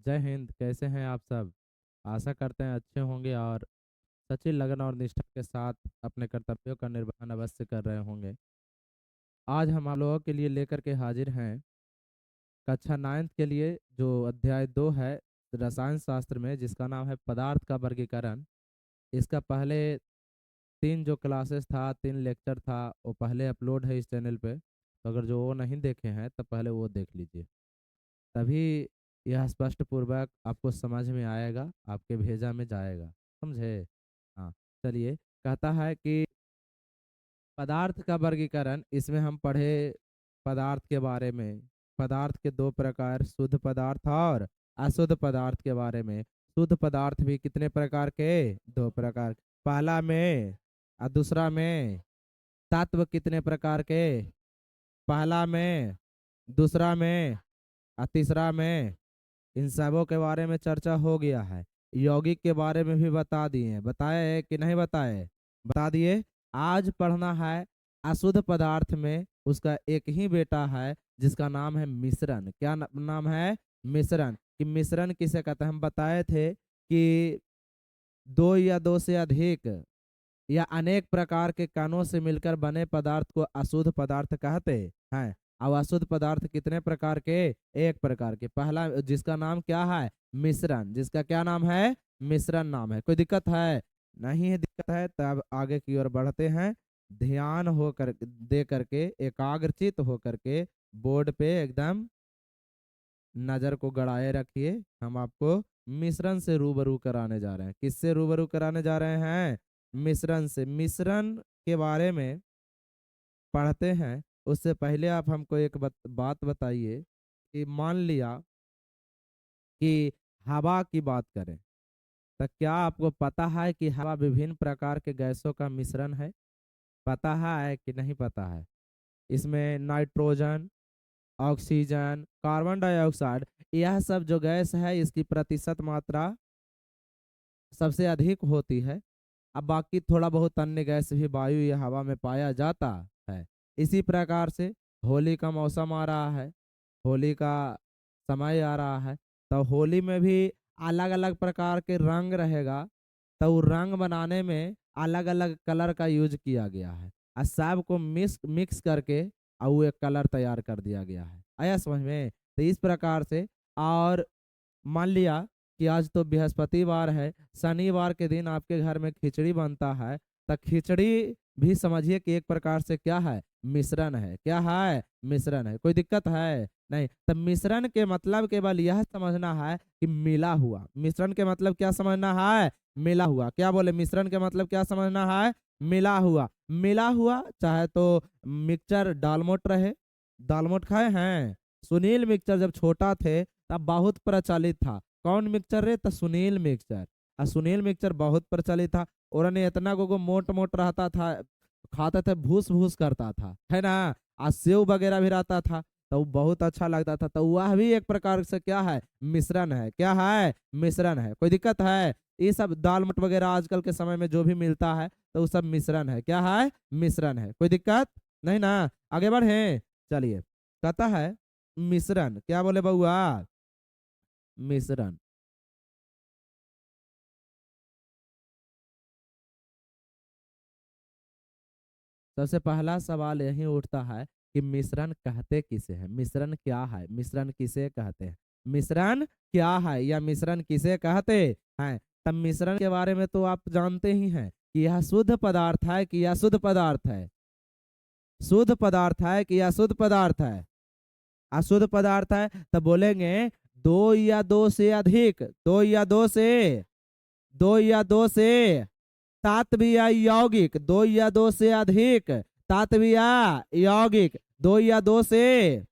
जय हिंद। कैसे हैं आप सब? आशा करते हैं अच्छे होंगे और सच्ची लगन और निष्ठा के साथ अपने कर्तव्यों का निर्वहन अवश्य कर रहे होंगे। आज हम आप लोगों के लिए लेकर के हाजिर हैं कक्षा 9 के लिए जो अध्याय 2 है रसायन शास्त्र में, जिसका नाम है पदार्थ का वर्गीकरण। इसका पहले 3 जो क्लासेस था, 3 लेक्चर था, वो पहले अपलोड है इस चैनल पे। तो अगर जो वो नहीं देखे हैं तो पहले वो देख लीजिए, तभी यह स्पष्ट पूर्वक आपको समझ में आएगा, आपके भेजा में जाएगा। समझे? हाँ। चलिए, कहता है कि पदार्थ का वर्गीकरण। इसमें हम पढ़े पदार्थ के बारे में, पदार्थ के 2 प्रकार, शुद्ध पदार्थ और अशुद्ध पदार्थ के बारे में। शुद्ध पदार्थ भी कितने प्रकार के? 2 प्रकार। पहला में और दूसरा में। तत्व कितने प्रकार के? पहला में, दूसरा में और तीसरा में। इन सबों के बारे में चर्चा हो गया है। यौगिक के बारे में भी बता दिए, बताए कि नहीं बताए? बता दिए। आज पढ़ना है अशुद्ध पदार्थ में। उसका एक ही बेटा है जिसका नाम है मिश्रण। क्या नाम है? मिश्रण। कि मिश्रण किसे कहते हैं? हम बताए थे कि दो या दो से अधिक या अनेक प्रकार के कणों से मिलकर बने पदार्थ को अशुद्ध पदार्थ कहते हैं। अब अशुद्ध पदार्थ कितने प्रकार के? एक प्रकार के। पहला जिसका नाम क्या है? मिश्रण। जिसका क्या नाम है? मिश्रण नाम है। कोई दिक्कत है? नहीं है दिक्कत है तब आगे की ओर बढ़ते हैं। ध्यान होकर दे करके, एकाग्रचित होकर के बोर्ड पे एकदम नजर को गड़ाए रखिए। हम आपको मिश्रण से रूबरू कराने जा रहे हैं। किससे रूबरू कराने जा रहे हैं? मिश्रण से। मिश्रण के बारे में पढ़ते हैं उससे पहले आप हमको एक बात बताइए कि मान लिया कि हवा की बात करें, तो क्या आपको पता है कि हवा विभिन्न प्रकार के गैसों का मिश्रण है? पता है कि नहीं पता है? इसमें नाइट्रोजन, ऑक्सीजन, कार्बन डाइऑक्साइड, यह सब जो गैस है इसकी प्रतिशत मात्रा सबसे अधिक होती है। अब बाकी थोड़ा बहुत अन्य गैस भी वायु या हवा में पाया जाता है। इसी प्रकार से होली का मौसम आ रहा है, होली का समय आ रहा है, तो होली में भी अलग अलग प्रकार के रंग रहेगा। तो वो रंग बनाने में अलग अलग कलर का यूज किया गया है और सब को मिक्स मिक्स करके और वो एक कलर तैयार कर दिया गया है। आया समझ में? तो इस प्रकार से। और मान लिया कि आज तो बृहस्पतिवार है, शनिवार के दिन आपके घर में खिचड़ी बनता है, तो खिचड़ी भी समझिए कि एक प्रकार से क्या है? मिश्रण है। क्या है? मिश्रण है। कोई दिक्कत है? नहीं। तो मिश्रण के मतलब केवल यह समझना है कि मिला हुआ। मिश्रण के मतलब क्या समझना है? मिला हुआ। क्या बोले? मिश्रण के मतलब क्या समझना है? मिला हुआ। मिला हुआ चाहे तो मिक्सचर डालमोट रहे। दालमोट खाए हैं? सुनील मिक्सचर जब छोटा थे तब बहुत प्रचलित था। कौन मिक्सचर रे? तो सुनील मिक्सचर। और सुनील मिक्सचर बहुत प्रचलित था। और ने इतना गोगो मोट मोट रहता था, खाते थे भूस भूस करता था, है ना? और सेव वगैरह भी रहता था, तो वो बहुत अच्छा लगता था। तो वह भी एक प्रकार से क्या है? मिश्रण है। क्या है? मिश्रण है। कोई दिक्कत है? ये सब दाल मट वगैरह आजकल के समय में जो भी मिलता है तो वो सब मिश्रण है। क्या है? मिश्रण है। कोई दिक्कत नहीं ना? आगे बढ़े। चलिए, कहता है मिश्रण। क्या बोले बउआ? मिश्रण। सबसे पहला सवाल यही उठता है कि मिश्रण कहते किसे हैं? मिश्रण क्या है? मिश्रण किसे कहते हैं? मिश्रण क्या है या मिश्रण किसे कहते हैं? तब मिश्रण के बारे में तो आप जानते ही हैं कि यह शुद्ध पदार्थ है कि अशुद्ध पदार्थ है? शुद्ध पदार्थ है कि अशुद्ध पदार्थ है? अशुद्ध पदार्थ है। तब बोलेंगे दो या दो से अधिक, दो या दो से तात्विक यौगिक, दो या दो से अधिक तात्विक यौगिक, दो या दो से।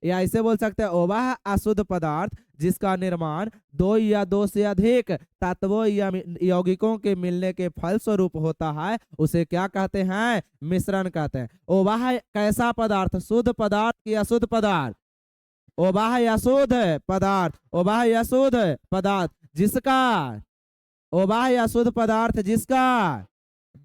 या ऐसे बोल सकते हैं वह अशुद्ध पदार्थ जिसका निर्माण दो या दो से अधिक तत्वों या यौगिकों के मिलने के फलस्वरूप होता है, उसे क्या कहते हैं? मिश्रण कहते हैं। ओ वह कैसा पदार्थ? शुद्ध पदार्थ की अशुद्ध पदार्थ? ओ वह अशुद्ध पदार्थ, ओ वह अशुद्ध पदार्थ जिसका, ओ वह अशुद्ध पदार्थ जिसका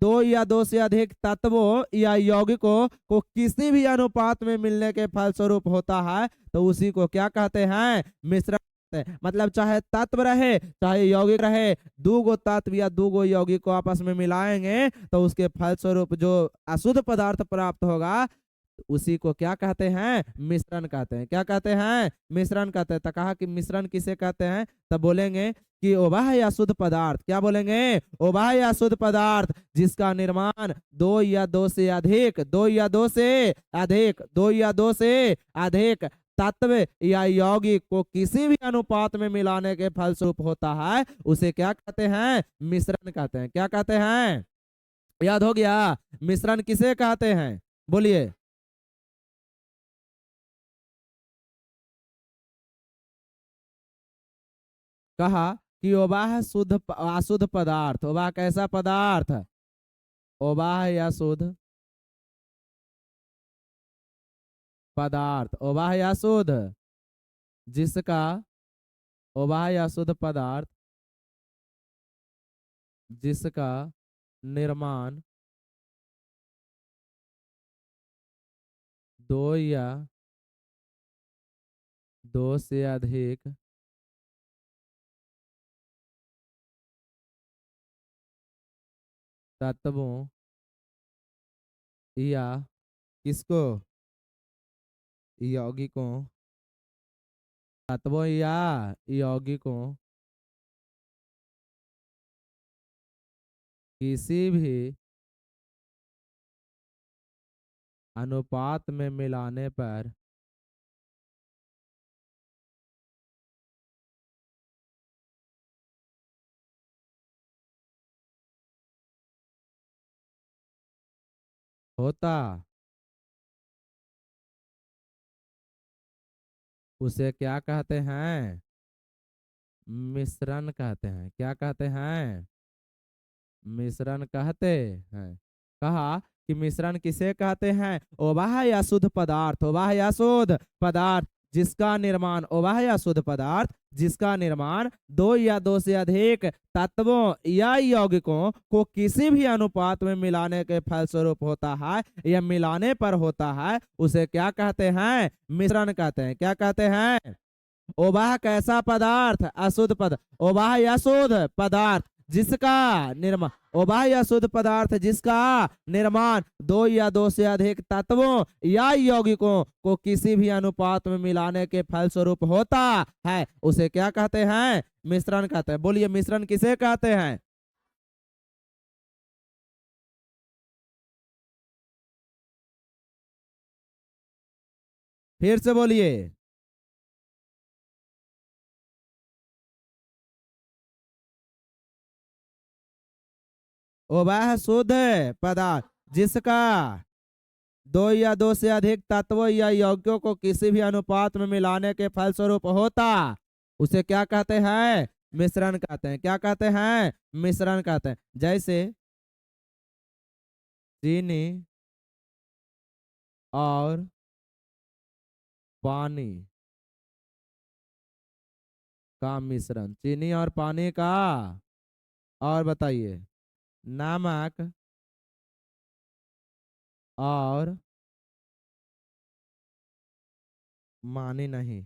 दो या दो से अधिक तत्वों या यौगिकों को किसी भी अनुपात में मिलने के फलस्वरूप होता है, तो उसी को क्या कहते हैं? मिश्रण। सकते हैं। मतलब चाहे तत्व रहे चाहे यौगिक रहे, दो गो तत्व या दो गो यौगिक को आपस में मिलाएंगे तो उसके फलस्वरूप जो अशुद्ध पदार्थ प्राप्त होगा उसी को क्या कहते हैं, मिश्रण कहते हैं। क्या कहते हैं, मिश्रण कहते हैं। तो कहा कि मिश्रण किसे कहते हैं, तब बोलेंगे कि वह या शुद्ध पदार्थ, क्या बोलेंगे, वह या शुद्ध पदार्थ जिसका निर्माण दो या दो से अधिक, दो या दो से अधिक, दो या दो से अधिक तत्व या यौगिक को किसी भी अनुपात में मिलाने के फलस्वरूप होता है, उसे क्या कहते हैं, मिश्रण कहते हैं। क्या कहते हैं, याद हो गया, मिश्रण किसे कहते हैं, बोलिए। कहा कि ओबाह शुद्ध अशुद्ध पदार्थ, ओबाह कैसा पदार्थ, ओबाह या शुद्ध पदार्थ, ओबाह या शुद्ध जिसका, ओबाह या शुद्ध पदार्थ जिसका निर्माण दो या दो से अधिक तत्वों या किसको, यौगिकों, तत्वों या यौगिकों किसी भी अनुपात में मिलाने पर होता, उसे क्या कहते हैं, मिश्रण कहते हैं। क्या कहते हैं, मिश्रण कहते हैं। कहा कि मिश्रण किसे कहते हैं, ओबाह या शुद्ध पदार्थ, ओबाह या शुद्ध पदार्थ जिसका निर्माण, ओबाह या शुद्ध पदार्थ जिसका निर्माण दो या दो से अधिक तत्वों या यौगिकों को किसी भी अनुपात में मिलाने के फलस्वरूप होता है या मिलाने पर होता है, उसे क्या कहते हैं, मिश्रण कहते हैं। क्या कहते हैं, ओबाह कैसा पदार्थ, अशुद्ध पदार्थ, ओबाह या शुद्ध पदार्थ जिसका निर्माण, ओबाह या शुद्ध पदार्थ जिसका निर्माण दो या दो से अधिक तत्वों या यौगिकों को किसी भी अनुपात में मिलाने के फलस्वरूप होता है, उसे क्या कहते हैं, मिश्रण कहते हैं। बोलिए मिश्रण किसे कहते हैं, फिर से बोलिए। ओबाह शुद्ध पदार्थ जिसका दो या दो से अधिक तत्वों या यौगिकों को किसी भी अनुपात में मिलाने के फलस्वरूप होता, उसे क्या कहते हैं, मिश्रण कहते हैं। क्या कहते हैं, मिश्रण कहते हैं। जैसे चीनी और पानी का मिश्रण, चीनी और पानी का, और बताइए, नमक और पानी नहीं,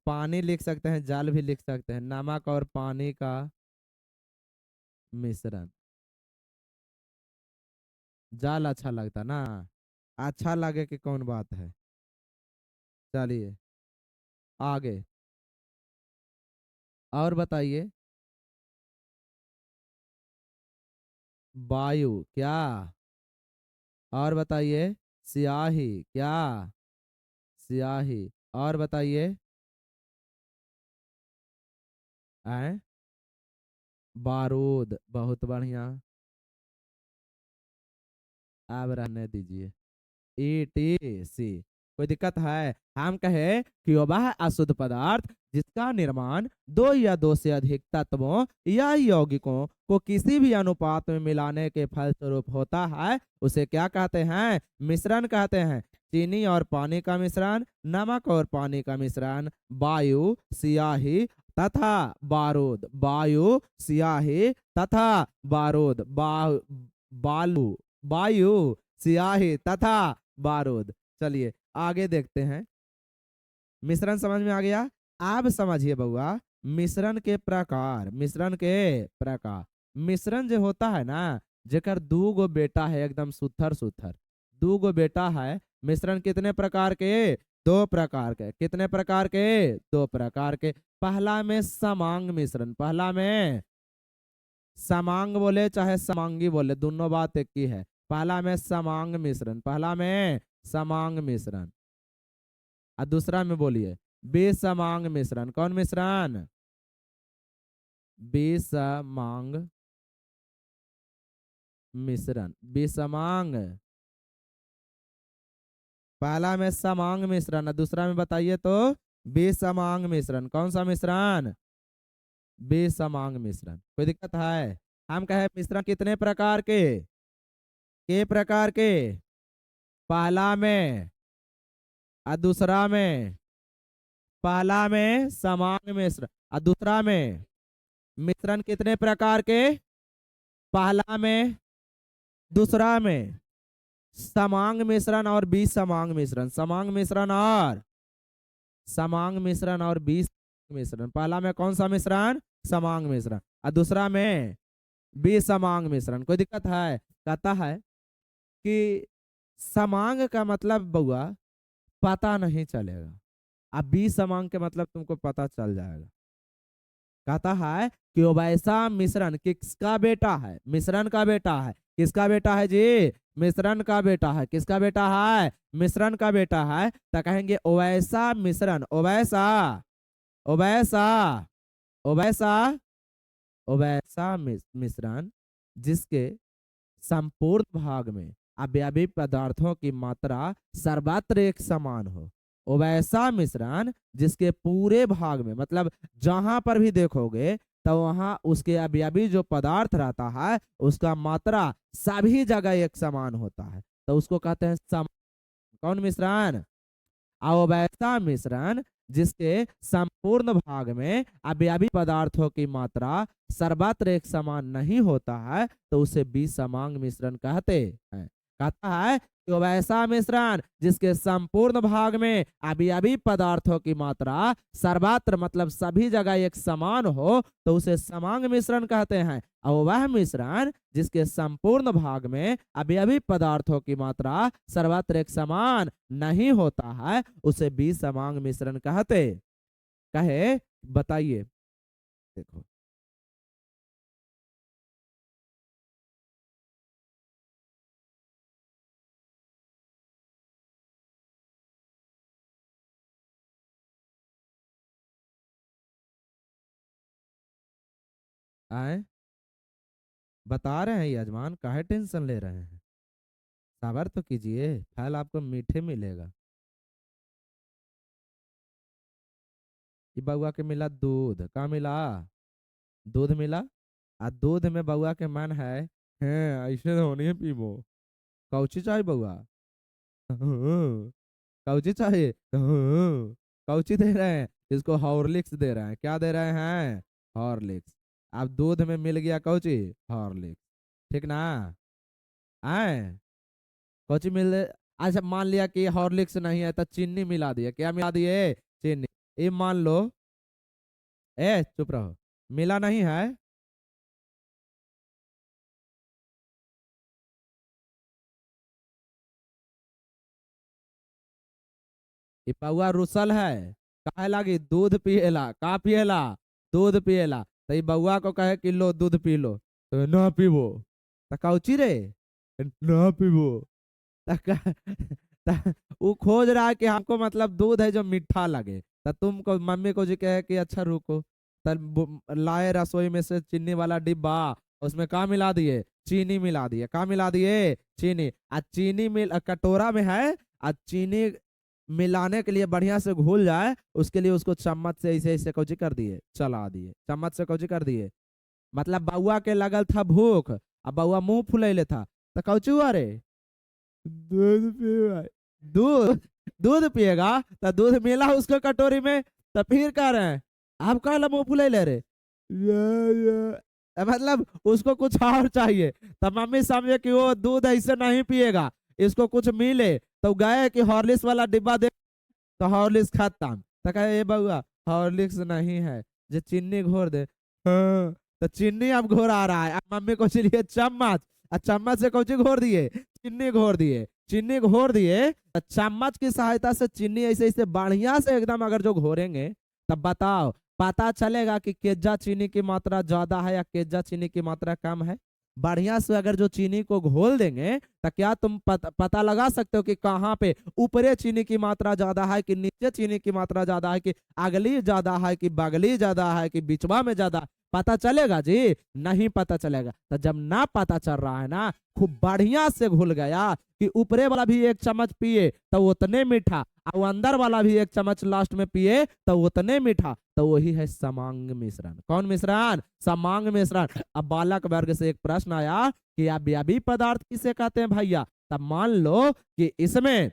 पानी लिख सकते हैं, जल भी लिख सकते हैं, नमक और पानी का मिश्रण। जल अच्छा लगता ना, अच्छा लगे कि कौन बात है। चलिए आगे और बताइए, वायु क्या, और बताइए, स्याही क्या, स्याही, और बताइए, हैं, बारूद, बहुत बढ़िया। अब रहने दीजिए, ETC, कोई दिक्कत है, हम कहे कि वह अशुद्ध पदार्थ जिसका निर्माण दो या दो से अधिक तत्वों या यौगिकों को किसी भी अनुपात में मिलाने के फलस्वरूप होता है, उसे क्या कहते हैं, मिश्रण कहते हैं। चीनी और पानी का मिश्रण, नमक और पानी का मिश्रण, वायु, सियाही तथा बारूद, वायु, सियाही तथा बारूद, बालू, वायु, सियाही तथा बारूद। चलिए आगे देखते हैं, मिश्रण समझ में आ गया। आप समझिए बउआ, मिश्रण के प्रकार, मिश्रण के प्रकार। मिश्रण जो होता है ना, जेकर दू गो बेटा है एकदम सुथर सुथर, दू गो बेटा है। मिश्रण कितने प्रकार के? दो प्रकार के। कितने प्रकार के? दो प्रकार के। पहला में समांग मिश्रण, पहला में समांग बोले चाहे समांगी बोले, दोनों बात एक ही है। पहला में समांग मिश्रण, पहला में समांग मिश्रण। और दूसरा में बोलिए बेसमांग मिश्रण। कौन मिश्रण? बेसमांग मिश्रण, बेसमांग। पहला में समांग मिश्रण और दूसरा में बताइए तो बेसमांग मिश्रण। कौन सा मिश्रण? बेसमांग मिश्रण। कोई दिक्कत है? हम कहे मिश्रण कितने प्रकार के प्रकार के? पहला में और दूसरा में, पहला में समांग मिश्र और दूसरा में। मिश्रण कितने प्रकार के? पहला में, दूसरा में। समांग मिश्रण और विसमांग मिश्रण, समांग मिश्रण और समांग मिश्रण और मिश्रण। पहला में कौन सा मिश्रण? समांग मिश्रण। और दूसरा में विसमांग मिश्रण। कोई दिक्कत है? कहता है कि समांग का मतलब बउआ पता नहीं चलेगा, अब विसमांग के मतलब तुमको पता चल जाएगा। कहता है कि वो वैसा मिश्रण किसका बेटा है? मिश्रण का बेटा है। किसका बेटा है जी? मिश्रण का बेटा है। किसका बेटा है? मिश्रण का बेटा है। तो कहेंगे ओवैसा मिश्रण, ओवैसा, ओवैसा, ओवैसा, ओवैसा मिश्रण जिसके संपूर्ण भाग में अवयवी पदार्थों की मात्रा सर्वत्र एक समान हो। वैसा मिश्रण जिसके पूरे भाग में, मतलब जहां पर भी देखोगे तो वहां उसके अवयवी जो पदार्थ रहता है उसका मात्रा सभी जगह एक समान होता है, तो उसको कहते हैं सम। कौन मिश्रण? अवैसा मिश्रण जिसके संपूर्ण भाग में अवयवी पदार्थों की मात्रा सर्वत्र एक समान नहीं होता है तो उसे विसमांग मिश्रण कहते हैं। कहता है कि वैसा मिश्रण जिसके संपूर्ण भाग में अवयवी पदार्थों की मात्रा सर्वत्र मतलब सभी जगह एक समान हो तो उसे समांग मिश्रण कहते हैं। और वह मिश्रण जिसके संपूर्ण भाग में अवयवी पदार्थों की मात्रा सर्वत्र एक समान नहीं होता है उसे विसमांग मिश्रण कहते। कहे बताइए, देखो आए, बता रहे हैं यजमान, काहे टेंशन ले रहे हैं? सबर तो कीजिए, फल आपको मीठे मिलेगा। ये बउआ के मिला दूध, का मिला? दूध मिला। आ दूध में बउआ के मन है ऐसे होनी है पीबो। कौची चाहिए बउआ? कौची चाहिए? कौची दे रहे हैं इसको? हॉर्लिक्स दे रहे हैं। क्या दे रहे हैं? हॉर्लिक्स। अब दूध में मिल गया कौची? हॉर्लिक्स। ठीक ना? आए, कौची मिल। अच्छा मान लिया कि हॉर्लिक्स नहीं है तो चीनी मिला दिए। क्या मिला दिए? चीनी। ये मान लो, ए चुप रहो, मिला नहीं है। ये पौआ रुसल है, काहे लागी? दूध पिएला। का पिएला? दूध पिएला। तो ये बउआ को कहे कि लो दूध पी लो, तो ना पीबो। तो कौची रे? ना पीबो। तो वो खोज रहा है कि हमको मतलब दूध है जो मीठा लगे। तो तुमको मम्मी को जी कहे कि अच्छा रुको, तब लाए रसोई में से चीनी वाला डिब्बा, उसमें का मिला दिए? चीनी मिला दिए। का मिला दिए? चीनी। आ चीनी मिल कटोरा में है। आ चीनी मिलाने के लिए बढ़िया से घुल जाए उसके लिए उसको चम्मच से ऐसे ऐसे कौची कर दिए? चला दिए। चम्मच से कौची कर दिए? मतलब बउआ के लगल था भूख, अब बउआ मुंह फुलैले था, तो कौची हुआ रे? दूध पिएगा। दूध, दूध पिएगा तो दूध मिला उसको कटोरी में, तो फिर कह रहे हैं आप कहला मुंह फुलैले रे? मतलब उसको कुछ और चाहिए। तो मम्मी समझे कि वो दूध ऐसे नहीं पिएगा, इसको कुछ मिले। तो गए कि हॉर्लिक्स वाला डिब्बा दे, तो हॉर्लिक्स खत्म। तो कहे ए बउआ हॉर्लिक्स नहीं है, जो चीनी घोर दे। हाँ, तो चीनी अब घोर आ रहा है। अब मम्मी को चलिए चम्मच, और चम्मच से कौची घोर दिए, चीनी घोर दिए। चीनी घोर दिए तो चम्मच की सहायता से चीनी ऐसे ऐसे बढ़िया से एकदम अगर जो घोरेंगे, तब बताओ पता चलेगा कि केजा चीनी की मात्रा ज्यादा है या केजा चीनी की मात्रा कम है। बढ़िया से अगर जो चीनी को घोल देंगे तो क्या तुम पता लगा सकते हो कि कहाँ पे ऊपरे चीनी की मात्रा ज्यादा है कि नीचे चीनी की मात्रा ज्यादा है, कि अगली ज्यादा है कि बगली ज्यादा है कि बिचवा में ज्यादा। पता चलेगा जी? नहीं पता चलेगा। तो जब ना पता चल रहा है ना, खूब बढ़िया से घुल गया कि ऊपरे वाला भी एक चम्मच पिए तो उतने मीठा, और अंदर वाला भी एक चम्मच लास्ट में पिए तो उतने मीठा, तो वही है समांग मिश्रण। कौन मिश्रण? समांग मिश्रण। अब बालक वर्ग से एक प्रश्न आया कि अवयवी पदार्थ किसे कहते हैं भैया? तब मान लो कि इसमें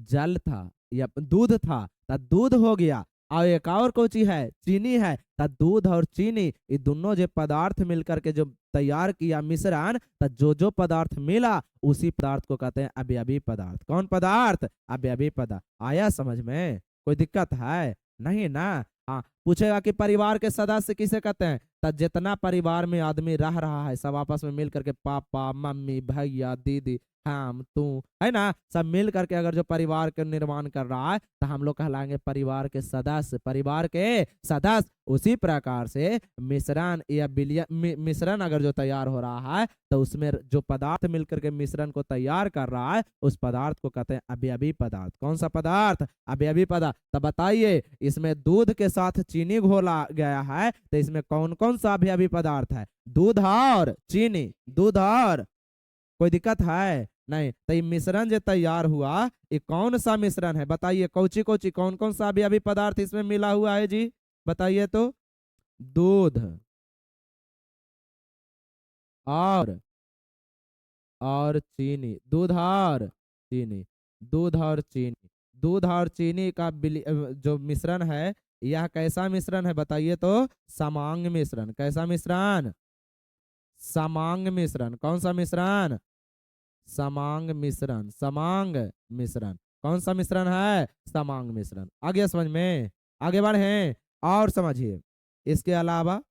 जल था या दूध था, तब दूध हो गया। और एक और कोची है, चीनी है। तब दूध और चीनी ये दोनों जो पदार्थ मिलकर के जो तैयार किया मिश्रण, तब जो जो पदार्थ मिला उसी पदार्थ को कहते हैं अवयवी पदार्थ। कौन पदार्थ? अवयवी पदार्थ। आया समझ में? कोई दिक्कत है? नहीं ना? हाँ, पूछेगा कि परिवार के सदस्य किसे कहते हैं? तब जितना परिवार में आदमी रह रहा है सब आपस में मिल करके, पापा मम्मी भैया दीदी हम तू, है ना, सब मिल करके अगर जो परिवार के निर्माण कर रहा है तो हम लोग कहलाएंगे परिवार के सदस्य। परिवार के सदस्य। उसी प्रकार से मिश्रण या मिश्रण अगर जो तैयार हो रहा है तो उसमें जो पदार्थ मिलकर के मिश्रण को तैयार कर रहा है उस पदार्थ को कहते हैं अवयवी पदार्थ। कौन सा पदार्थ? अवयवी पदार्थ। तो बताइए इसमें दूध के साथ चीनी घोला गया है तो इसमें कौन कौन सा अवयवी पदार्थ है? दूध और चीनी। दूध और, कोई दिक्कत है? नहीं। तो ये मिश्रण जो तैयार हुआ ये कौन सा मिश्रण है? बताइए कौची कौची कौन कौन सा अभी पदार्थ इसमें मिला हुआ है जी? बताइए तो। दूध और चीनी। दूध और चीनी। दूध और चीनी। दूध और चीनी का जो मिश्रण है, यह कैसा मिश्रण है बताइए तो? समांग मिश्रण। कैसा मिश्रण? समांग मिश्रण। कौन सा मिश्रण? समांग मिश्रण। समांग मिश्रण। कौन सा मिश्रण है? समांग मिश्रण। आगे समझ में? आगे बढ़े और समझिए। इसके अलावा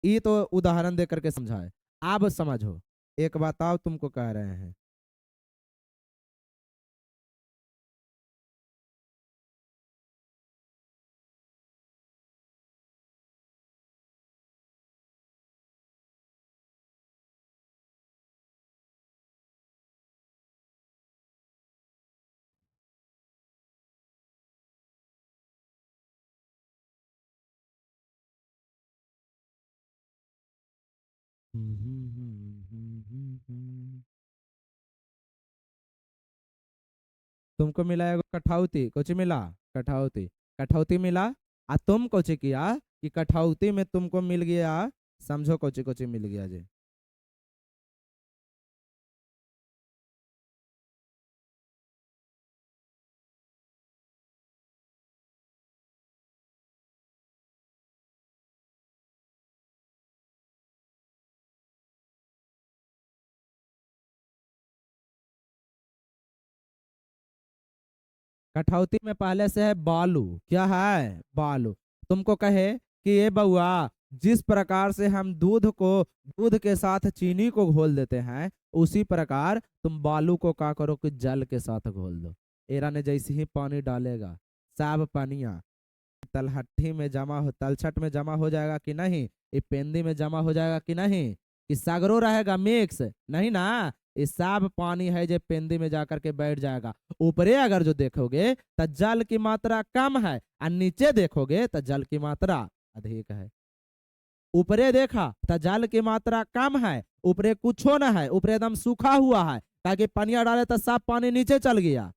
ये तो उदाहरण देकर के समझाए, अब समझो। एक बताओ तुमको कह रहे हैं। तुमको मिला एगो कठौती। कुछ मिला? कठौती। कठौती मिला। आ तुम कुछ किया कि कठौती में तुमको मिल गया, समझो कुछ कुछ मिल गया जी। कठौती में पहले से है बालू। क्या है? बालू। तुमको कहे कि ये बउआ, जिस प्रकार से हम दूध के साथ चीनी को घोल देते हैं, उसी प्रकार तुम बालू को क्या करो कि जल के साथ घोल दो। एरा ने जैसे ही पानी डालेगा, सब पानिया तलहट्टी में जमा हो, तलछट में जमा हो जाएगा कि नहीं? ये पेंदी में जमा हो जाएगा कि नहीं? कि सागरो रहेगा मिक्स? नहीं ना। ये सब पानी है जो पेंदी में जाकर के बैठ जाएगा। ऊपरे अगर जो देखोगे तो जल की मात्रा कम है, और नीचे देखोगे तो जल की मात्रा अधिक है। ऊपरे देखा तो जल की मात्रा कम है, ऊपरे कुछो न है, ऊपरे एकदम सूखा हुआ है, ताकि पानिया डाले तो सब पानी नीचे चल गया।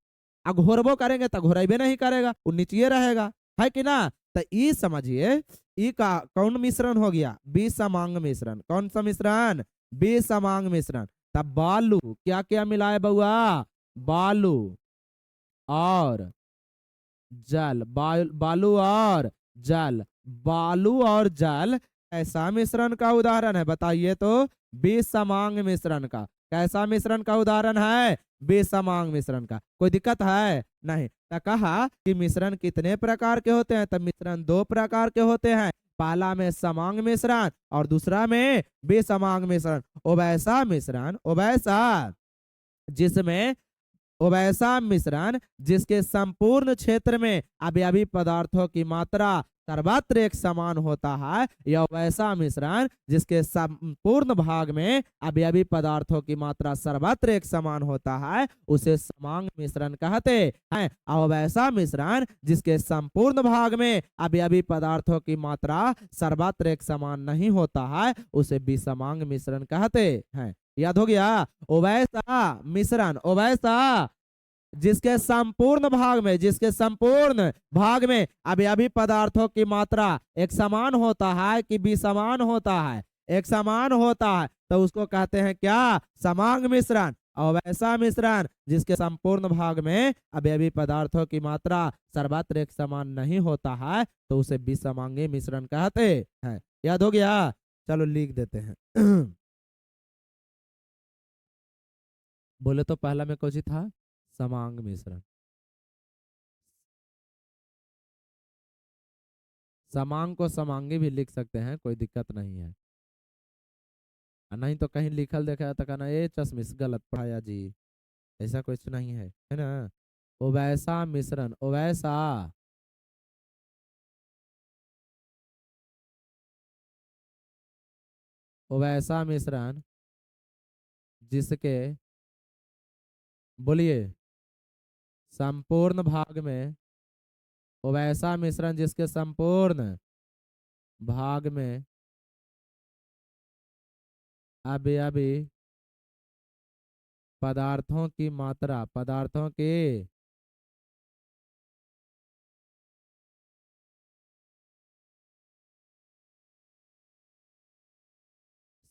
अब घोरबो करेंगे तो घोरेबे नहीं करेगा, वो नीचे रहेगा, है कि ना? तो ई समझिए, ई का कौन मिश्रण हो गया? विसमांग मिश्रण। कौन सा मिश्रण? विसमांग मिश्रण। तब बालू क्या क्या मिलाए बउआ? बालू और जल। बालू और जल। बालू और जल ऐसा मिश्रण का उदाहरण है, बताइए तो? विसमांग मिश्रण का। कैसा मिश्रण का उदाहरण है? विषमांग मिश्रण का। कोई दिक्कत है? नहीं। तो कहा कि मिश्रण कितने प्रकार के होते हैं? तब मिश्रण दो प्रकार के होते हैं। पहला में समांग मिश्रण और दूसरा में विषमांग मिश्रण। वैसा मिश्रण, वैसा जिसमें वैसा मिश्रण जिसके संपूर्ण क्षेत्र में अवयवी पदार्थों की मात्रा सर्वत्र एक समान होता है, या वैसा मिश्रण जिसके संपूर्ण भाग में अवयवी पदार्थों की मात्रा सर्वत्र एक समान होता है, उसे समांग मिश्रण कहते हैं। और वैसा मिश्रण जिसके संपूर्ण भाग में अवयवी पदार्थों की मात्रा सर्वत्र एक समान नहीं होता है, उसे विषमांग मिश्रण कहते हैं। याद हो गया? वैसा मिश्रण, वैसा जिसके संपूर्ण भाग में अवयवी पदार्थों की मात्रा एक समान होता है कि विसमान होता है? एक समान होता है, तो उसको कहते हैं क्या? समांग मिश्रण। और वैसा मिश्रण जिसके संपूर्ण भाग में अवयवी पदार्थों की मात्रा सर्वत्र एक समान नहीं होता है, तो उसे विसमांगी मिश्रण कहते हैं। याद हो गया? चलो लिख देते हैं। बोले तो पहला में कौन सी था? समांग मिश्रण। समांग को समांगी भी लिख सकते हैं, कोई दिक्कत नहीं है। नहीं तो कहीं लिखल देखा तो कहना ये चश्मिश गलत पढ़ाया जी, ऐसा कुछ नहीं है ना? वैसा मिश्रण, वैसा वैसा मिश्रण जिसके, बोलिए, संपूर्ण भाग में, वैसा मिश्रण जिसके संपूर्ण भाग में अवयवी पदार्थों की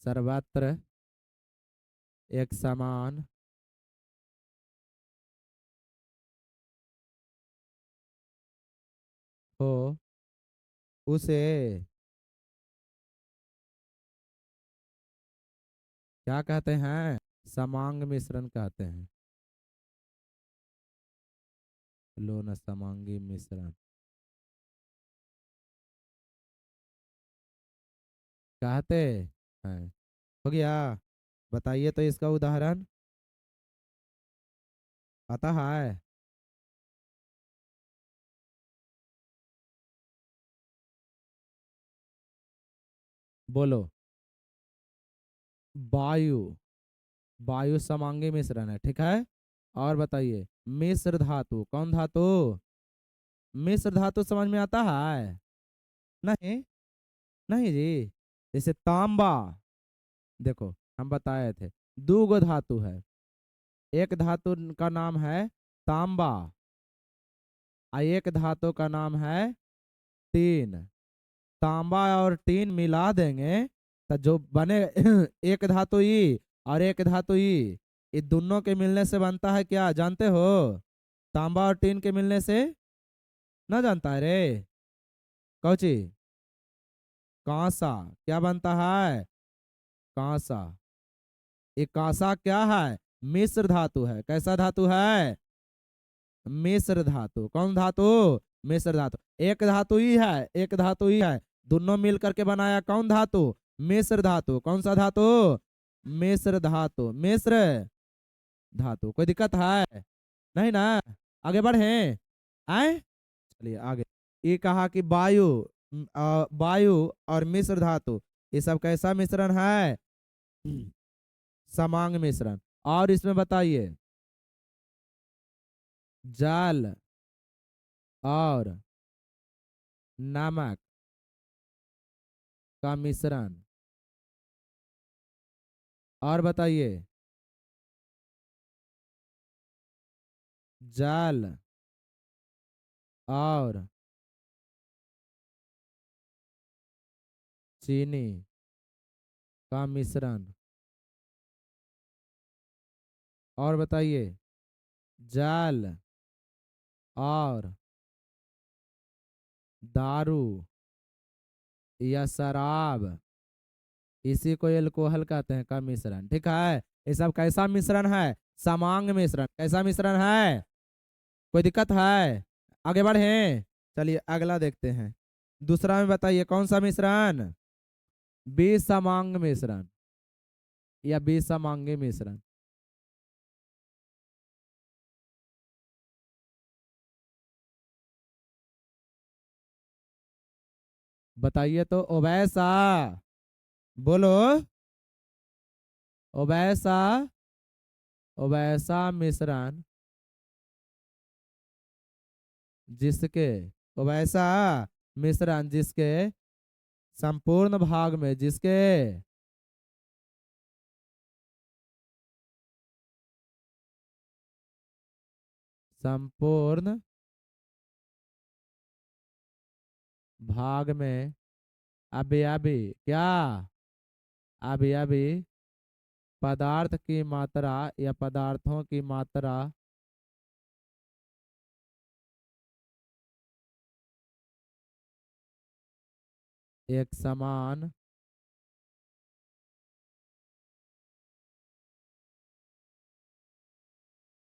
सर्वत्र एक समान हो, उसे क्या कहते हैं? समांग मिश्रण कहते हैं। लो न समांगी मिश्रण कहते हैं। हो गया? बताइए तो इसका उदाहरण आता है? बोलो। वायु, वायु समांगी मिश्रण है, ठीक है। और बताइए, मिश्र धातु, कौन धातु? मिश्र धातु समझ में आता है? नहीं? नहीं जी। जैसे तांबा, देखो हम बताए थे दो गो धातु है। एक धातु का नाम है तांबा और एक धातु का नाम है टीन। तांबा और टीन मिला देंगे तो जो बने एक धातु ई और एक धातु ई, ये दोनों के मिलने से बनता है क्या, जानते हो? तांबा और टीन के मिलने से ना जानता है रे? कौची? कांसा। क्या बनता है? कांसा। ये कांसा क्या है? मिश्र धातु है। कैसा धातु है? मिश्र धातु। कौन धातु? मिश्र धातु। एक धातु ही है, एक धातु ही है, दोनों मिल करके बनाया कौन धातु? मिश्र धातु। कौन सा धातु? मिश्र धातु। मिश्र धातु। कोई दिक्कत है? नहीं ना? आगे बढ़े आए, चलिए आगे। ये कहा कि वायु, वायु और मिश्र धातु, ये सब कैसा मिश्रण है? समांग मिश्रण। और इसमें बताइए, जल और नमक का मिश्रण। और बताइए, जल और चीनी का मिश्रण। और बताइए, जल और दारू या शराब, इसी को एल्कोहल कहते हैं, का मिश्रण, ठीक है। ये सब कैसा मिश्रण है? समांग मिश्रण। कैसा मिश्रण है? कोई दिक्कत है? आगे बढ़े। चलिए अगला देखते हैं। दूसरा में बताइए कौन सा मिश्रण? विसमांग मिश्रण या विसमांगी मिश्रण। बताइए तो ओवैसा। बोलो। ओवैसा। ओवैसा मिश्रण जिसके ओवैसा मिश्रण जिसके संपूर्ण भाग में जिसके संपूर्ण भाग में अभी अभी क्या अभी अभी पदार्थ की मात्रा या पदार्थों की मात्रा एक समान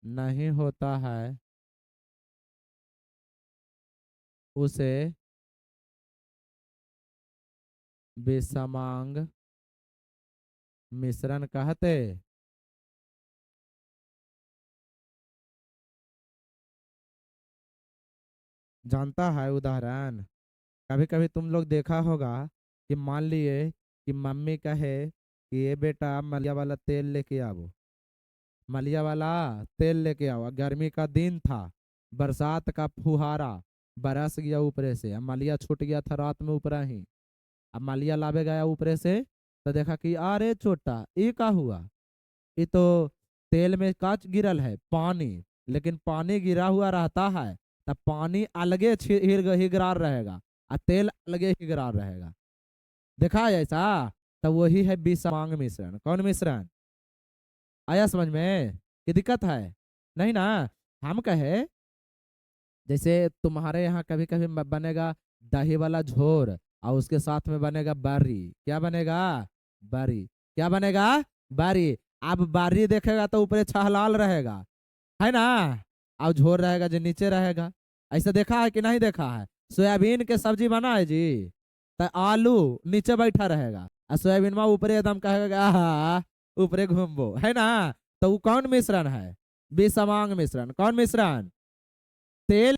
नहीं होता है उसे विषमांग मिश्रण कहते। जानता है उदाहरण? कभी कभी तुम लोग देखा होगा कि मान लिए कि मम्मी कहे कि ये बेटा मलिया वाला तेल लेके आओ। मलिया वाला तेल लेके आओ। गर्मी का दिन था, बरसात का फुहारा बरस गया ऊपरे से। अब मलिया छूट गया था रात में ऊपरा ही। अब मलिया लावे गया ऊपरे से तो देखा कि अरे छोटा ये का हुआ। ये तो तेल में काच गिरल है पानी। लेकिन पानी गिरा हुआ रहता है तब पानी अलगे हिगरार रहेगा और तेल अलगे हिगरार रहेगा। देखा है ऐसा? तब वही है विषमांग मिश्रण। कौन मिश्रण? आया समझ में कि दिक्कत है? नहीं ना। हम कहे जैसे तुम्हारे यहाँ कभी कभी बनेगा दही वाला झोर और उसके साथ में बनेगा बारी। क्या बनेगा? बारी। क्या बनेगा? बारी। अब बारी देखेगा तो ऊपर छहलाल रहेगा, है ना? और झोर रहेगा जो नीचे रहेगा। ऐसा देखा है कि नहीं देखा है? सोयाबीन के सब्जी बना है जी, तो आलू नीचे बैठा रहेगा और सोयाबीन में ऊपर एकदम कहेगा आहा ऊपरे घूमबो, है ना? तो वो कौन मिश्रण है? विषमांग मिश्रण। कौन मिश्रण? तेल।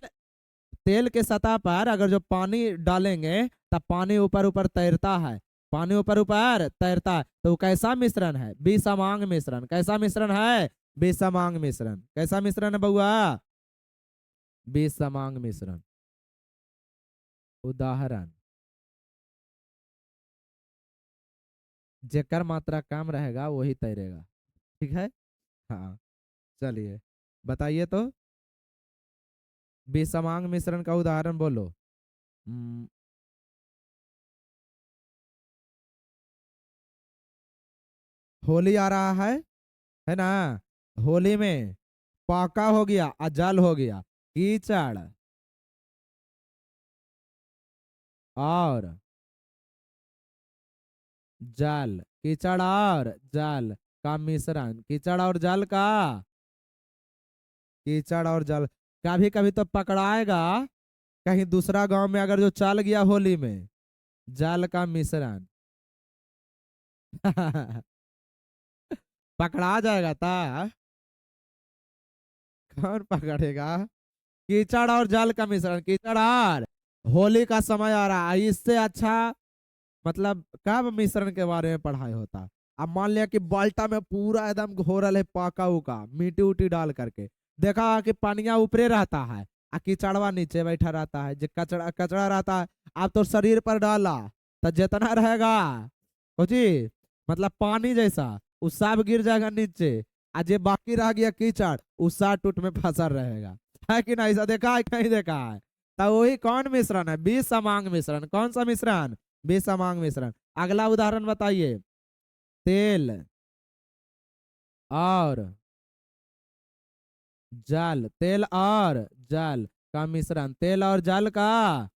तेल के सतह पर अगर जो पानी डालेंगे तब पानी ऊपर ऊपर तैरता है। पानी ऊपर ऊपर तैरता है तो वो कैसा मिश्रण है? विषमांग मिश्रण। कैसा मिश्रण है? विषमांग मिश्रण। कैसा मिश्रण है बउआ? विषमांग मिश्रण। उदाहरण। जेकर मात्रा कम रहेगा वही तैरेगा। ठीक है। हाँ। चलिए बताइए तो विषमांग मिश्रण का उदाहरण बोलो। हम्म, होली आ रहा है ना? होली में पाका हो गया और जल हो गया। कीचड़ और जल। कीचड़ और जल का मिश्रण। कीचड़ और जल का। कीचड़ और जल कभी कभी तो पकड़ाएगा कहीं दूसरा गांव में अगर जो चल गया होली में। जल का मिश्रण। पकड़ा जाएगा ता। कौन पकड़ेगा? कीचड़ और जल का मिश्रण। कीचड़ और होली का समय आ रहा है, इससे अच्छा मतलब कब मिश्रण के बारे में पढ़ाई होता? अब मान लिया कि बाल्टा में पूरा एकदम घोरल है पाका उका मिट्टी उटी डाल करके। देखा कि पनिया ऊपरे रहता है आ कीचड़वा नीचे बैठा रहता है। जो कचड़ा कचड़ा रहता है आप तो शरीर पर डाला तो जितना रहेगा जी मतलब पानी जैसा वो सब गिर जाएगा नीचे। आज ये बाकी रह गया कीचड़ उस साट टूट में फंसा रहेगा। है कि नहीं? ऐसा देखा है कहीं देखा है? तो वही कौन मिश्रण है? विषमांग मिश्रण। कौन सा मिश्रण? विषमांग मिश्रण। अगला उदाहरण बताइए। तेल और जल। तेल और जल का मिश्रण। तेल और जल का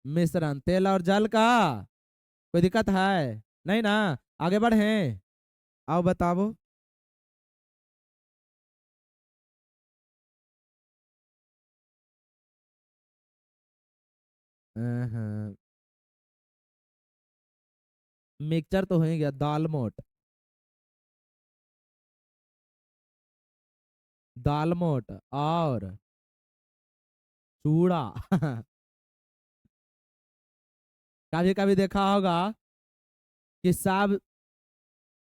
मिश्रण। तेल और जल का। कोई दिक्कत है? नहीं ना। आगे बढ़े। आओ बताओ। हाँ, मिक्सचर तो हो ही गया, दाल मोट। दाल मोट और चूड़ा। कभी कभी देखा होगा कि सब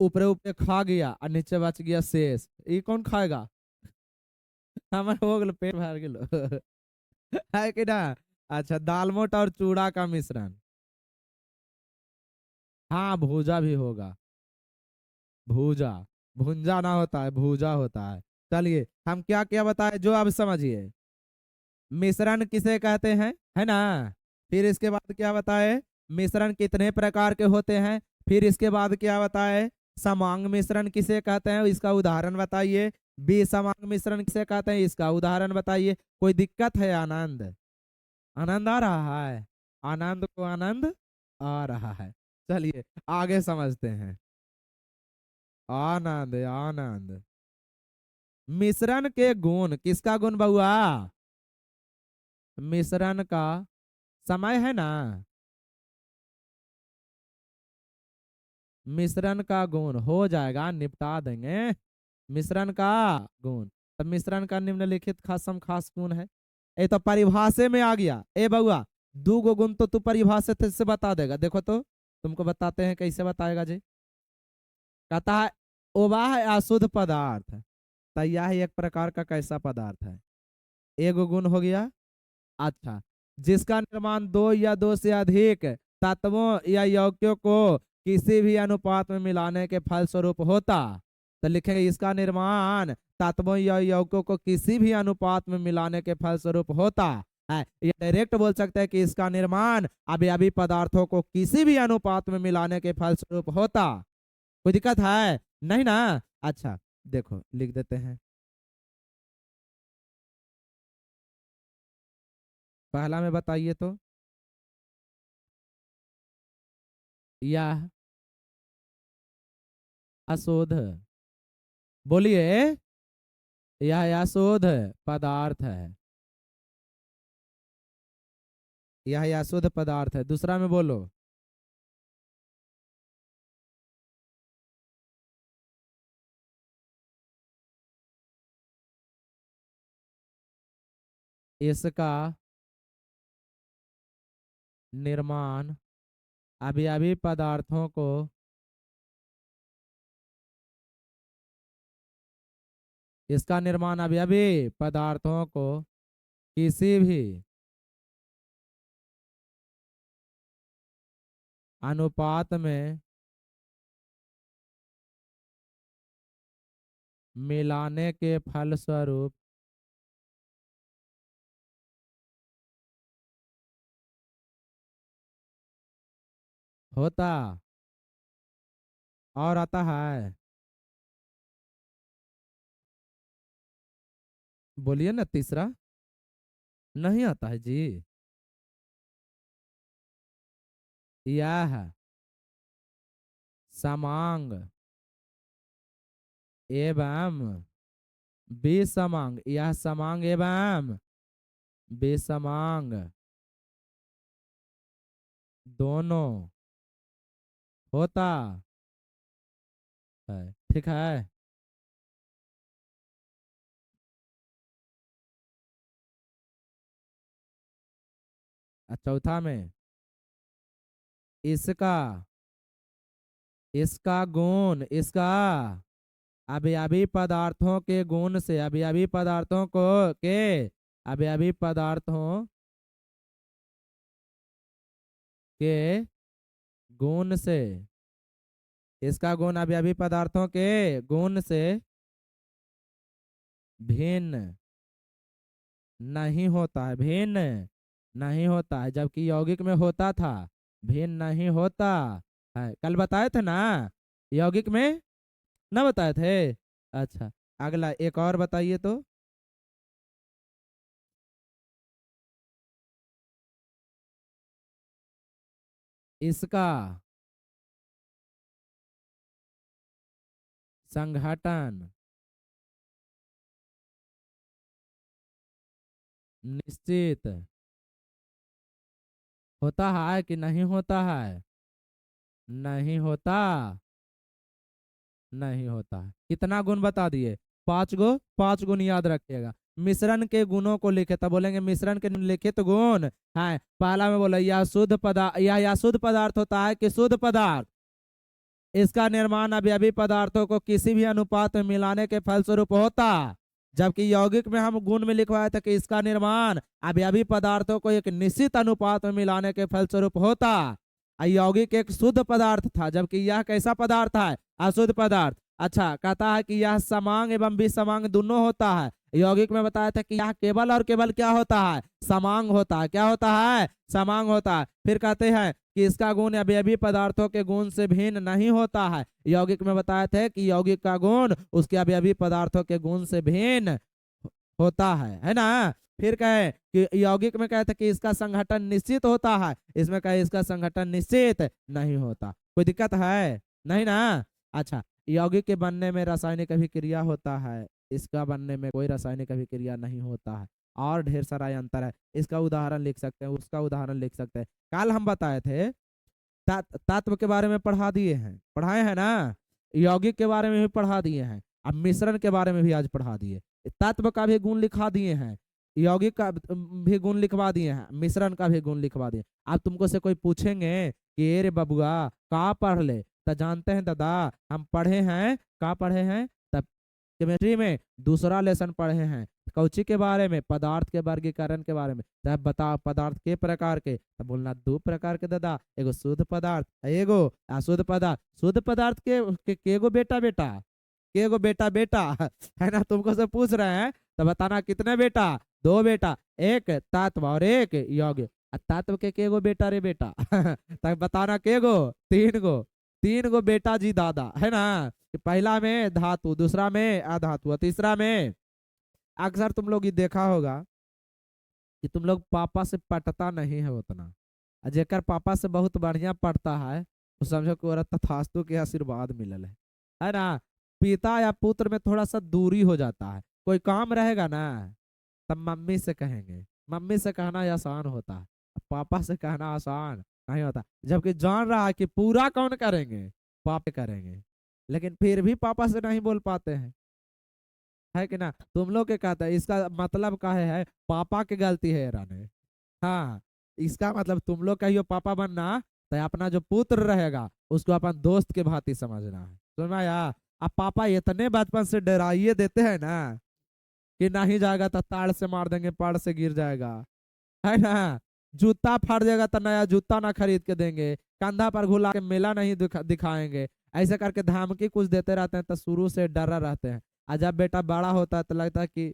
ऊपरे ऊपरे खा गया और नीचे बच गया शेष, ये कौन खाएगा? हमारे हो गेलो, पेट भर गेलो। है कि ना? अच्छा, दाल मोट और चूड़ा का मिश्रण। हाँ, भूजा भी होगा। भूजा। भुंजा ना होता है, भूजा होता है। चलिए, हम क्या क्या बताए जो अब समझिए। मिश्रण किसे कहते हैं, है ना? फिर इसके बाद क्या बताए? मिश्रण कितने प्रकार के होते हैं। फिर इसके बाद क्या बताए? समांग मिश्रण किसे कहते हैं, इसका उदाहरण बताइए। विसमांग मिश्रण किसे कहते हैं, इसका उदाहरण बताइए। कोई दिक्कत है? आनंद? आनंद आ रहा है? आनंद को आनंद आ रहा है। चलिए, आगे समझते हैं। आनंद आनंद। मिश्रण के गुण, किसका गुण बउआ? मिश्रण का समय है ना? मिश्रण का गुण हो जाएगा, निपटा देंगे। मिश्रण का गुण। तो मिश्रण का निम्नलिखित खासम खास गुण है। ये तो परिभाषा में आ गया ए बउआ। दो गो गुण तो तू परिभाषा से बता देगा, देखो तो। तुमको बताते हैं कैसे बताएगा जी। कहता है उबाह अशुद्ध पदार्थ। तो यह एक प्रकार का कैसा पदार्थ है? एगो गुण हो गया। अच्छा, जिसका निर्माण दो या दो से अधिक तत्वों या यौगिकों को किसी भी अनुपात में मिलाने के फलस्वरूप होता। तो लिखेंगे इसका निर्माण तत्वों या यौगिकों को किसी भी अनुपात में मिलाने के फलस्वरूप होता है। ये डायरेक्ट बोल सकते हैं कि इसका निर्माण अवयवी पदार्थों को किसी भी अनुपात में मिलाने के फलस्वरूप होता। कोई दिक्कत है? नहीं ना? अच्छा, देखो लिख देते हैं। पहला में बताइए तो। यह अशुद्ध, बोलिए। यह अशुद्ध पदार्थ है। यह अशुद्ध पदार्थ है। दूसरा में बोलो। इसका निर्माण अवयवी पदार्थों को इसका निर्माण अवयवी पदार्थों को किसी भी अनुपात में मिलाने के फलस्वरूप होता। और आता है? बोलिए ना तीसरा। नहीं आता है जी। यह समांग एवं विसमांग, यह समांग एवं विसमांग दोनों होता है। ठीक है। और चौथा में इसका इसका गुण, इसका अवयवी पदार्थों के गुण से, अवयवी पदार्थों को के अवयवी पदार्थों के गुण से, इसका गुण अवयवी पदार्थों के गुण से भिन्न नहीं होता है। भिन्न नहीं होता है, जबकि यौगिक में होता था। भिन्न नहीं होता है, कल बताए थे ना यौगिक में, ना बताए थे? अच्छा, अगला एक और बताइए तो। इसका संघटन निश्चित होता है कि नहीं होता है? नहीं होता। नहीं होता है। कितना गुण बता दिए? 5 गो। 5 गुण याद रखिएगा। मिश्रण के गुणों को लिखे तब बोलेंगे मिश्रण के लिखित गुण है। पहला में बोला यह शुद्ध पदार्थ, यह शुद्ध पदार्थ होता है कि शुद्ध पदार्थ। इसका निर्माण अवयवी पदार्थों को किसी भी अनुपात में मिलाने के फलस्वरूप होता। जबकि यौगिक में हम गुण में लिखवाया था कि इसका निर्माण अवयवी पदार्थों को एक निश्चित अनुपात में मिलाने के फलस्वरूप होता। यौगिक एक शुद्ध पदार्थ था, जबकि यह कैसा पदार्थ है? अशुद्ध पदार्थ। अच्छा, कहता है कि यह समांग एवं विसमांग दोनों होता है। यौगिक में बताया था कि यह केवल और केवल क्या होता है? समांग होता है। क्या होता है? समांग होता है। फिर कहते हैं कि इसका गुण अवयवी पदार्थों के गुण से भिन्न नहीं होता है। यौगिक में बताए थे कि यौगिक का गुण उसके अवयवी पदार्थों के गुण से भिन्न होता है ना। फिर कहे कि यौगिक में कहते कि इसका संघटन निश्चित होता है, इसमें कहे इसका संघटन निश्चित नहीं होता। कोई दिक्कत है? नहीं ना। अच्छा, यौगिक के बनने में रासायनिक अभिक्रिया होता है, इसका बनने में कोई रासायनिक अभिक्रिया नहीं होता है। और ढेर सारा अंतर है। इसका उदाहरण लिख सकते हैं, उसका उदाहरण लिख सकते हैं। कल हम बताए थे तत्व के बारे में पढ़ा दिए हैं, पढ़ाए हैं ना। यौगिक के बारे में भी पढ़ा दिए हैं। अब मिश्रण के बारे में भी आज पढ़ा दिए। तत्व का भी गुण लिखा दिए हैं, यौगिक का भी गुण लिखवा दिए हैं, मिश्रण का भी गुण लिखवा दिए। अब तुमको से कोई पूछेंगे कि अरे बबुआ कहाँ पढ़ ले, तो जानते हैं दादा हम पढ़े हैं। कहाँ पढ़े हैं? तब केमिस्ट्री में दूसरा लेसन पढ़े हैं। कौची के बारे में? पदार्थ के वर्गीकरण के बारे में। तब बता पदार्थ के प्रकार के, तब बोलना 2 प्रकार के दादा, एगो शुद्ध पदार्थ एगो अशुद्ध पदार्थ। शुद्ध पदार्थ के गो बेटा बेटा, केगो बेटा बेटा है ना। तुमको से पूछ रहे हैं तो बताना कितने बेटा? 2 बेटा, एक तत्व और एक यौगिक। तत्व के केगो बेटा रे बेटा तब बताना केगो? 3 गो। 3 गो बेटा जी दादा, है ना। पहला में धातु, दूसरा में अधातु और तीसरा में। अक्सर तुम लोग ये देखा होगा कि तुम लोग पापा से पटता नहीं है उतना। जेकर पापा से बहुत बढ़िया पढ़ता है तो समझो कि ओरा तथास्तु के आशीर्वाद मिलल है ना। पिता या पुत्र में थोड़ा सा दूरी हो जाता है। कोई काम रहेगा ना तब मम्मी से कहेंगे। मम्मी से कहना आसान होता है, पापा से कहना आसान नहीं होता। जबकि जान रहा है कि पूरा कौन करेंगे? पापा करेंगे, लेकिन फिर भी पापा से नहीं बोल पाते हैं, है कि ना। तुम लोग के कहते हैं इसका मतलब का है पापा की गलती है राने। हाँ, इसका मतलब तुम लोग कहियो पापा बनना तो अपना जो पुत्र रहेगा उसको अपन दोस्त के भांति समझना है। समझ में आया? अब पापा इतने बचपन से डराइए देते हैं ना कि नहीं जाएगा तो ताड़ से मार देंगे, पाड़ से गिर जाएगा, है ना। जूता फट जाएगा तो नया जूता ना खरीद के देंगे, कंधा पर घुला के मेला नहीं दिखाएंगे। ऐसे करके धमकी कुछ देते रहते हैं तो शुरू से डरा रहते हैं। और जब बेटा बड़ा होता है तो लगता है कि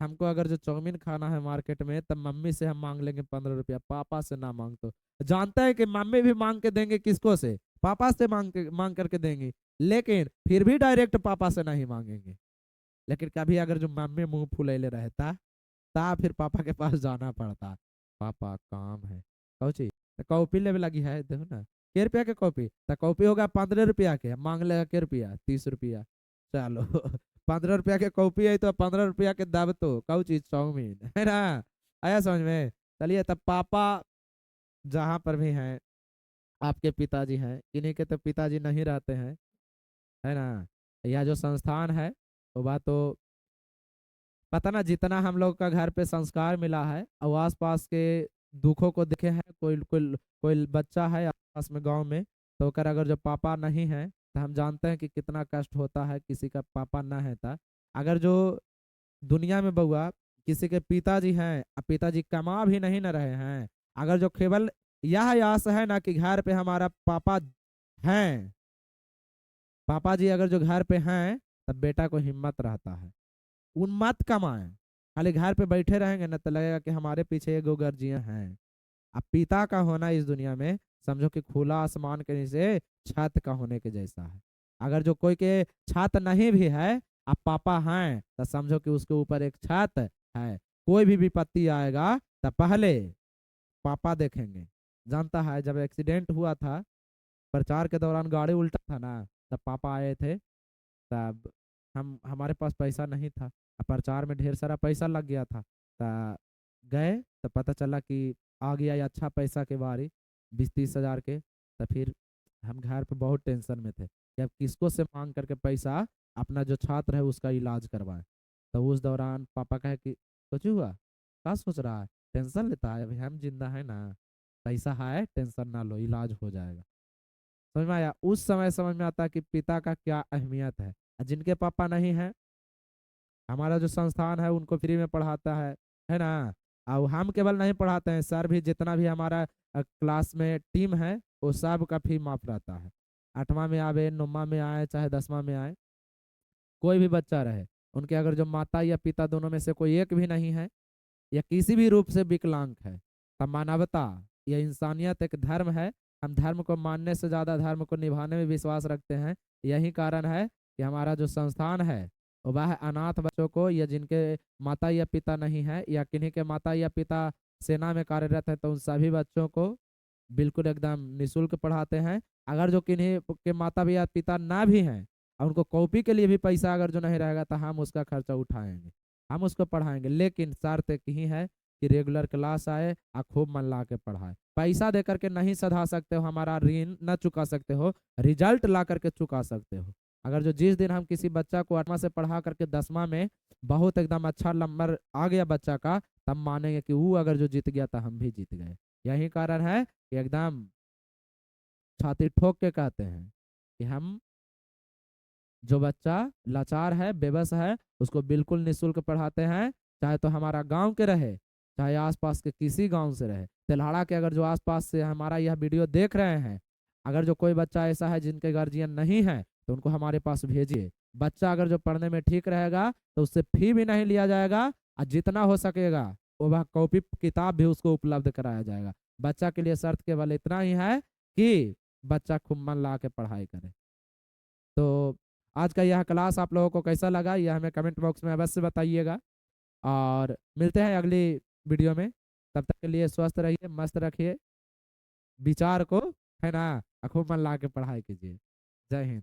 हमको अगर जो चाउमीन खाना है मार्केट में तब मम्मी से हम मांग लेंगे 15 रुपया, पापा से ना मांग। तो जानता है कि मम्मी भी मांग के देंगे, किसको से? पापा से मांग करके देंगे। लेकिन फिर भी डायरेक्ट पापा से नहीं मांगेंगे। लेकिन कभी अगर जो मम्मी मुंह फुलैले रहता ता फिर पापा के पास जाना पड़ता। पापा काम है कौची, तो कॉपी लेवे लगी है, देखो ना के रुपया के कॉपी, तो कॉपी होगा 15 रुपया के, मांग लेगा के रुपया? 30 रुपया। चलो 15 रुपया के कॉपी है तो 15 रुपया के दाब तो कौ चीज चाउमीन, है ना। आया समझ में? चलिए, तब पापा जहाँ पर भी हैं, आपके पिताजी हैं, इन्हीं के तो पिताजी नहीं रहते हैं, है ना। यह जो संस्थान है वो बात तो पता ना, जितना हम लोग का घर पे संस्कार मिला है और आस पास के दुखों को देखे हैं। कोई कोई कोई बच्चा है आस में गांव में, तो अगर अगर जो पापा नहीं है तो हम जानते हैं कि कितना कष्ट होता है किसी का पापा ना है था। अगर जो दुनिया में बउआ किसी के पिताजी हैं और पिताजी कमा भी नहीं न रहे हैं, अगर जो केवल यह आस है ना कि घर पे हमारा पापा हैं, पापा जी अगर जो घर पे हैं, तब बेटा को हिम्मत रहता है। उन मत कमाएं, खाली घर पे बैठे रहेंगे ना तो लगेगा कि हमारे पीछे एगो गर्जियां हैं। अब पिता का होना इस दुनिया में समझो कि खुला आसमान के नीचे छत का होने के जैसा है। अगर जो कोई के छत नहीं भी है, अब पापा हैं तो समझो कि उसके ऊपर एक छत है। कोई भी विपत्ति आएगा तो पहले पापा देखेंगे। जानता है जब एक्सीडेंट हुआ था, प्रचार के दौरान गाड़ी उल्टा था ना, तब पापा आए थे। तब हमारे पास पैसा नहीं था, प्रचार में ढेर सारा पैसा लग गया था। गए तो पता चला कि आ गया या अच्छा पैसा के बारी 20-30 हज़ार के, तो फिर हम घर पे बहुत टेंशन में थे कि अब किसको से मांग करके पैसा अपना जो छात्र है उसका इलाज करवाएं। तो उस दौरान पापा कहे कि कुछ हुआ, क्या सोच रहा है, टेंशन लेता है, अभी हम जिंदा है ना, पैसा है, टेंशन ना लो, इलाज हो जाएगा। समझ में आया? उस समय समझ में आता है कि पिता का क्या अहमियत है। जिनके पापा नहीं है, हमारा जो संस्थान है उनको फ्री में पढ़ाता है ना। और हम केवल नहीं पढ़ाते हैं, सर भी, जितना भी हमारा क्लास में टीम है वो सब का फी माफ रहता है। 8वां में आवे, 9वां में आए, चाहे 10वां में आए, कोई भी बच्चा रहे, उनके अगर जो माता या पिता दोनों में से कोई एक भी नहीं है या किसी भी रूप से विकलांग है, तब मानवता या इंसानियत एक धर्म है। हम धर्म को मानने से ज़्यादा धर्म को निभाने में विश्वास रखते हैं। यही कारण है कि हमारा जो संस्थान है वह अनाथ बच्चों को, या जिनके माता या पिता नहीं है, या किन्हीं के माता या पिता सेना में कार्यरत है, तो उन सभी बच्चों को बिल्कुल एकदम निःशुल्क पढ़ाते हैं। अगर जो किन्हीं के माता या पिता ना भी हैं और उनको कॉपी के लिए भी पैसा अगर जो नहीं रहेगा, तो हम उसका खर्चा उठाएंगे, हम उसको पढ़ाएंगे, लेकिन शर्त एक ही है कि रेगुलर क्लास आए और खूब मन ला के पढ़ाए। पैसा दे करके नहीं सधा सकते हो, हमारा ऋण न चुका सकते हो, रिजल्ट ला करके चुका सकते हो। अगर जो जिस दिन हम किसी बच्चा को 8वां से पढ़ा करके 10वां में बहुत एकदम अच्छा नंबर आ गया बच्चा का, तब मानेंगे कि वो अगर जो जीत गया तो हम भी जीत गए। यही कारण है कि एकदम छाती ठोक के कहते हैं कि हम, जो बच्चा लाचार है, बेबस है, उसको बिल्कुल निःशुल्क पढ़ाते हैं, चाहे तो हमारा गांव के रहे, चाहे आसपास के किसी गांव से रहे। तेल्हाड़ा के अगर जो आसपास से हमारा यह वीडियो देख रहे हैं, अगर जो कोई बच्चा ऐसा है जिनके गार्जियन नहीं है, तो उनको हमारे पास भेजिए। बच्चा अगर जो पढ़ने में ठीक रहेगा तो उससे फी भी नहीं लिया जाएगा, और जितना हो सकेगा वो वह कॉपी किताब भी उसको उपलब्ध कराया जाएगा। बच्चा के लिए शर्त केवल इतना ही है कि बच्चा खूब मन ला के पढ़ाई करे। तो आज का यह क्लास आप लोगों को कैसा लगा, यह हमें कमेंट बॉक्स में अवश्य बताइएगा, और मिलते हैं अगली वीडियो में। तब तक के लिए स्वस्थ रहिए, मस्त रखिए विचार को, है ना, खूब मन ला के पढ़ाई कीजिए। जय हिंद।